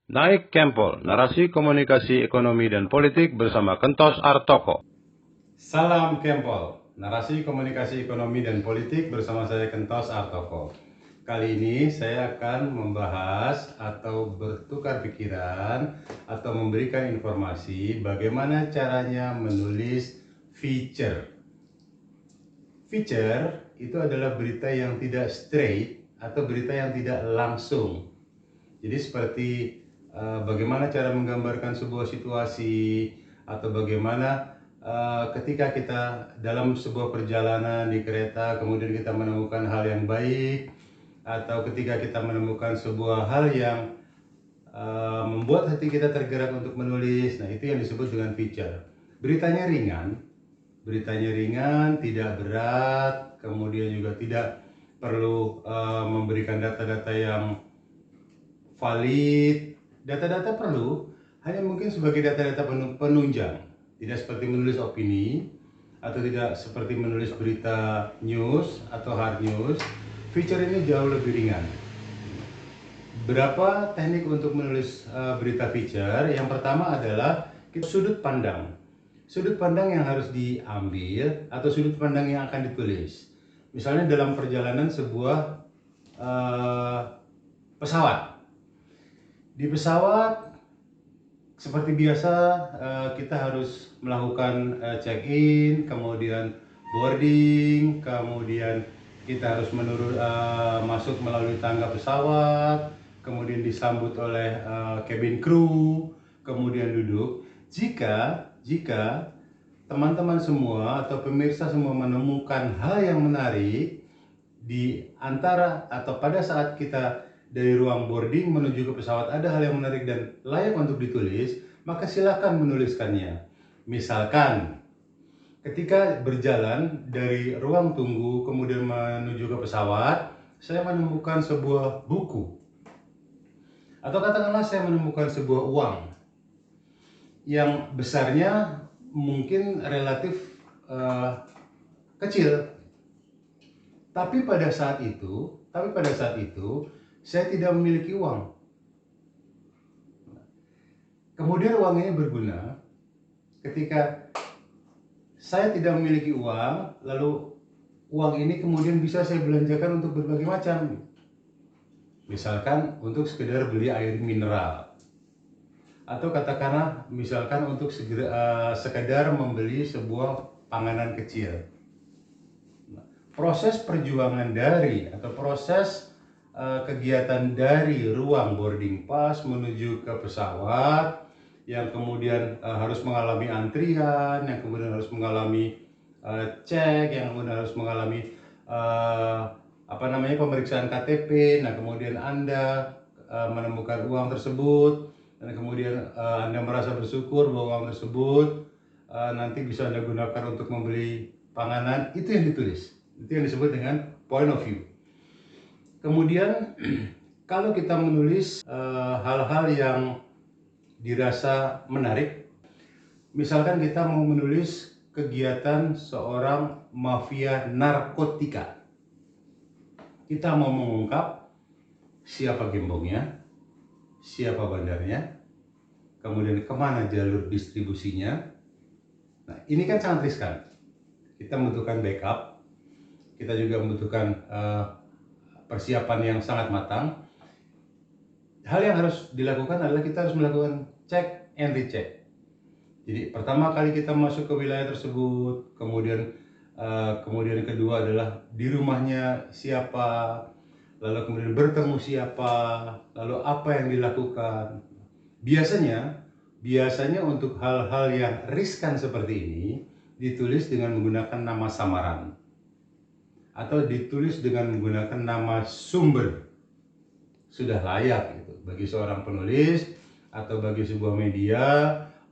Naik Kempol, narasi komunikasi ekonomi dan politik bersama Kentos Artoko. Salam Kempol, narasi komunikasi ekonomi dan politik bersama saya Kentos Artoko. Kali ini saya akan membahas atau bertukar pikiran atau memberikan informasi bagaimana caranya menulis feature. Feature itu adalah berita yang tidak straight atau berita yang tidak langsung. Jadi seperti bagaimana cara menggambarkan sebuah situasi, atau bagaimana ketika kita dalam sebuah perjalanan di kereta kemudian kita menemukan hal yang baik, atau ketika kita menemukan sebuah hal yang membuat hati kita tergerak untuk menulis. Nah, itu yang disebut dengan feature. Beritanya ringan, tidak berat, kemudian juga tidak perlu memberikan data-data yang valid. Data-data perlu, hanya mungkin sebagai data-data penunjang, tidak seperti menulis opini atau tidak seperti menulis berita news atau hard news. Feature ini jauh lebih ringan. Berapa teknik untuk menulis berita feature? Yang pertama adalah sudut pandang. Sudut pandang yang harus diambil atau sudut pandang yang akan ditulis. Misalnya dalam perjalanan sebuah pesawat. Di pesawat seperti biasa kita harus melakukan check-in, kemudian boarding, kemudian kita harus masuk melalui tangga pesawat, kemudian disambut oleh cabin crew, kemudian duduk. Jika teman-teman semua atau pemirsa semua menemukan hal yang menarik di antara atau pada saat kita dari ruang boarding menuju ke pesawat ada hal yang menarik dan layak untuk ditulis, maka silakan menuliskannya. Misalkan ketika berjalan dari ruang tunggu kemudian menuju ke pesawat, saya menemukan sebuah buku. Atau katakanlah saya menemukan sebuah uang yang besarnya mungkin relatif kecil. Tapi pada saat itu saya tidak memiliki uang. Kemudian uang ini berguna ketika saya tidak memiliki uang, lalu uang ini kemudian bisa saya belanjakan untuk berbagai macam. Misalkan untuk sekedar beli air mineral. Atau katakanlah misalkan untuk sekedar membeli sebuah panganan kecil. Proses perjuangan dari atau proses kegiatan dari ruang boarding pass menuju ke pesawat yang kemudian harus mengalami antrian, yang kemudian harus mengalami cek, yang kemudian harus mengalami pemeriksaan KTP. Nah, kemudian Anda menemukan uang tersebut dan kemudian Anda merasa bersyukur bahwa uang tersebut nanti bisa Anda gunakan untuk membeli panganan. Itu yang ditulis, itu yang disebut dengan point of view. Kemudian kalau kita menulis hal-hal yang dirasa menarik, misalkan kita mau menulis kegiatan seorang mafia narkotika, kita mau mengungkap siapa gembongnya, siapa bandarnya, kemudian kemana jalur distribusinya. Nah, ini kan sangat riskan. Kita membutuhkan backup, kita juga membutuhkan persiapan yang sangat matang. Hal yang harus dilakukan adalah kita harus melakukan check and recheck. Jadi pertama kali kita masuk ke wilayah tersebut, kemudian kedua adalah di rumahnya siapa, lalu kemudian bertemu siapa, lalu apa yang dilakukan. Biasanya untuk hal-hal yang riskan seperti ini ditulis dengan menggunakan nama samaran atau ditulis dengan menggunakan nama sumber. Sudah layak gitu bagi seorang penulis atau bagi sebuah media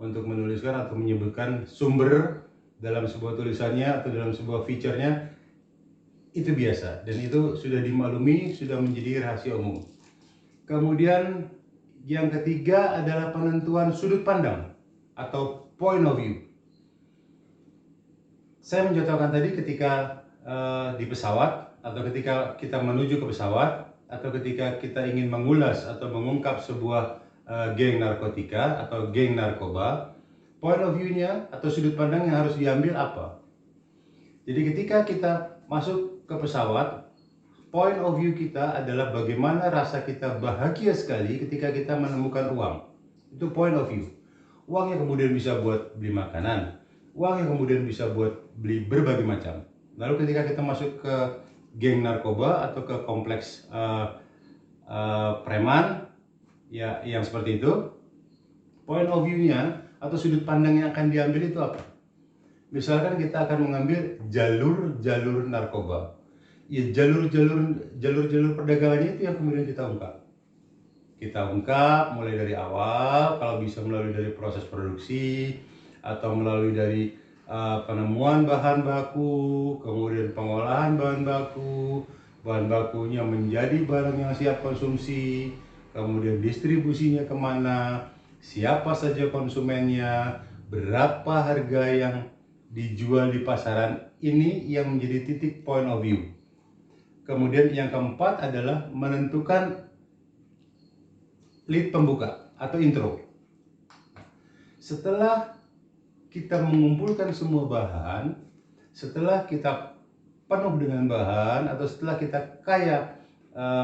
untuk menuliskan atau menyebutkan sumber dalam sebuah tulisannya atau dalam sebuah feature-nya. Itu biasa dan itu sudah dimaklumi, sudah menjadi rahasia umum. Kemudian yang ketiga adalah penentuan sudut pandang atau point of view. Saya mencontohkan tadi ketika di pesawat, atau ketika kita menuju ke pesawat, atau ketika kita ingin mengulas atau mengungkap sebuah geng narkotika atau geng narkoba, point of view-nya atau sudut pandang yang harus diambil apa? Jadi ketika kita masuk ke pesawat, point of view kita adalah bagaimana rasa kita bahagia sekali ketika kita menemukan uang. Itu point of view. Uang yang kemudian bisa buat beli makanan, uang yang kemudian bisa buat beli berbagai macam. Lalu ketika kita masuk ke geng narkoba atau ke kompleks preman, ya yang seperti itu, point of view-nya atau sudut pandang yang akan diambil itu apa? Misalkan kita akan mengambil jalur-jalur narkoba. Ya, jalur-jalur perdagangannya itu yang kemudian kita ungkap. Kita ungkap mulai dari awal, kalau bisa melalui dari proses produksi atau melalui dari penemuan bahan baku, kemudian pengolahan bahan bakunya menjadi barang yang siap konsumsi, kemudian distribusinya kemana, siapa saja konsumennya, berapa harga yang dijual di pasaran, ini yang menjadi titik point of view. Kemudian yang keempat adalah menentukan lead pembuka atau intro. Setelah kita mengumpulkan semua bahan, setelah kita penuh dengan bahan atau setelah kita kaya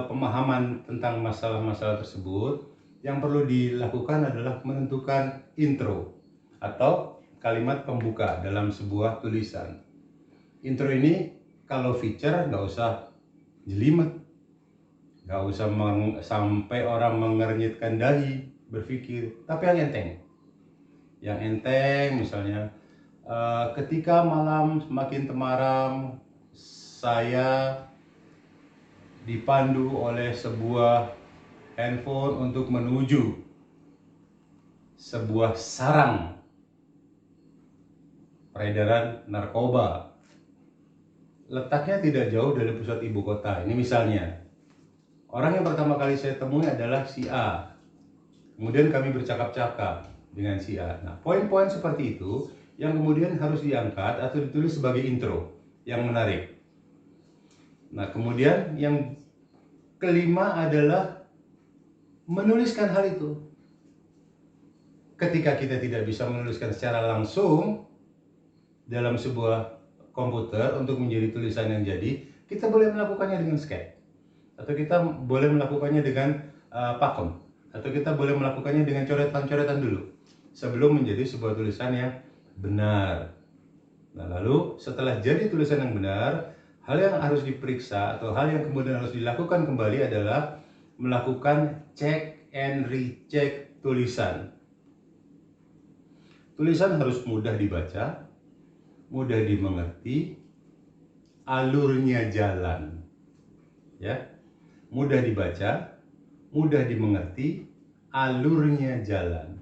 pemahaman tentang masalah-masalah tersebut, yang perlu dilakukan adalah menentukan intro atau kalimat pembuka dalam sebuah tulisan. Intro ini kalau feature nggak usah jelimet, nggak usah sampai orang mengernyitkan dahi berpikir, tapi yang enteng. Yang enteng misalnya, ketika malam semakin temaram, saya dipandu oleh sebuah handphone untuk menuju sebuah sarang peredaran narkoba. Letaknya tidak jauh dari pusat ibu kota. Ini misalnya, orang yang pertama kali saya temui adalah si A. Kemudian kami bercakap-cakap dengan si A. Nah, poin-poin seperti itu yang kemudian harus diangkat atau ditulis sebagai intro yang menarik. Nah, kemudian yang kelima adalah menuliskan hal itu. Ketika kita tidak bisa menuliskan secara langsung dalam sebuah komputer untuk menjadi tulisan yang jadi, kita boleh melakukannya dengan sketch, atau kita boleh melakukannya dengan pakem, atau kita boleh melakukannya dengan coretan-coretan dulu sebelum menjadi sebuah tulisan yang benar. Nah, lalu setelah jadi tulisan yang benar, hal yang harus diperiksa atau hal yang kemudian harus dilakukan kembali adalah melakukan check and recheck tulisan. Tulisan harus mudah dibaca, mudah dimengerti, alurnya jalan, ya, mudah dibaca, mudah dimengerti, alurnya jalan.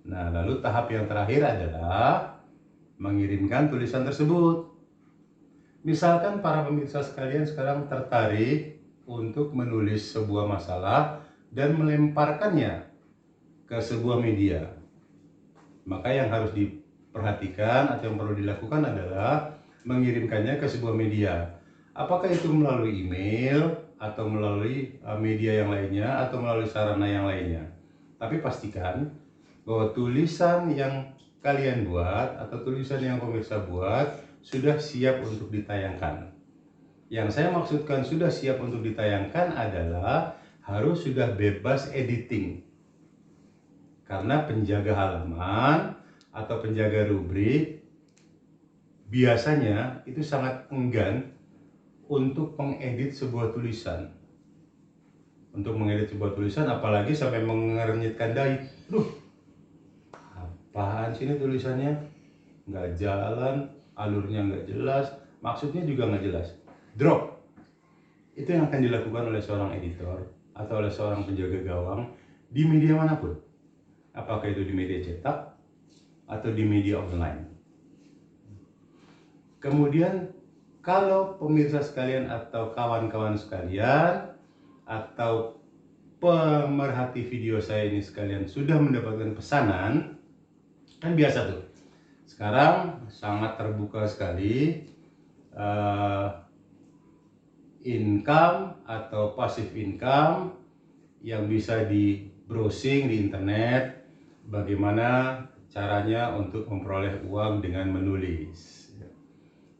Nah, lalu tahap yang terakhir adalah mengirimkan tulisan tersebut. Misalkan para pemirsa sekalian sekarang tertarik untuk menulis sebuah masalah dan melemparkannya ke sebuah media, maka yang harus diperhatikan atau yang perlu dilakukan adalah mengirimkannya ke sebuah media. Apakah itu melalui email atau melalui media yang lainnya atau melalui sarana yang lainnya. Tapi pastikan bahwa tulisan yang kalian buat atau tulisan yang pemirsa buat sudah siap untuk ditayangkan. Yang saya maksudkan sudah siap untuk ditayangkan adalah harus sudah bebas editing. Karena penjaga halaman atau penjaga rubrik biasanya itu sangat enggan untuk mengedit sebuah tulisan. Untuk mengedit sebuah tulisan apalagi sampai mengernyitkan dahi. Duh, apaan sih ini tulisannya? Nggak jalan, alurnya nggak jelas, maksudnya juga nggak jelas. Drop. Itu yang akan dilakukan oleh seorang editor atau oleh seorang penjaga gawang di media manapun. Apakah itu di media cetak atau di media online. Kemudian kalau pemirsa sekalian atau kawan-kawan sekalian atau pemerhati video saya ini sekalian sudah mendapatkan pesanan, kan biasa tuh. Sekarang sangat terbuka sekali income atau passive income yang bisa browsing di internet bagaimana caranya untuk memperoleh uang dengan menulis.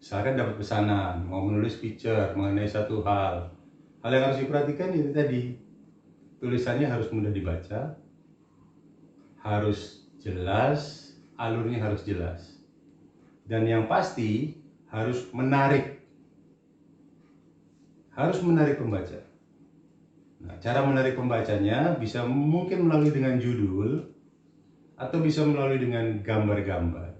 Misalkan dapat pesanan, mau menulis feature mengenai satu hal. Hal yang harus diperhatikan itu tadi, tulisannya harus mudah dibaca, harus jelas, alurnya harus jelas. Dan yang pasti harus menarik pembaca. Nah, cara menarik pembacanya bisa mungkin melalui dengan judul atau bisa melalui dengan gambar-gambar.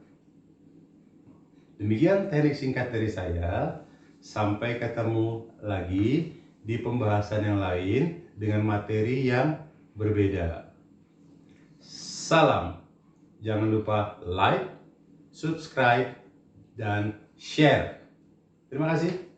Demikian teknik singkat dari saya. Sampai ketemu lagi di pembahasan yang lain dengan materi yang berbeda. Salam. Jangan lupa like, subscribe, dan share. Terima kasih.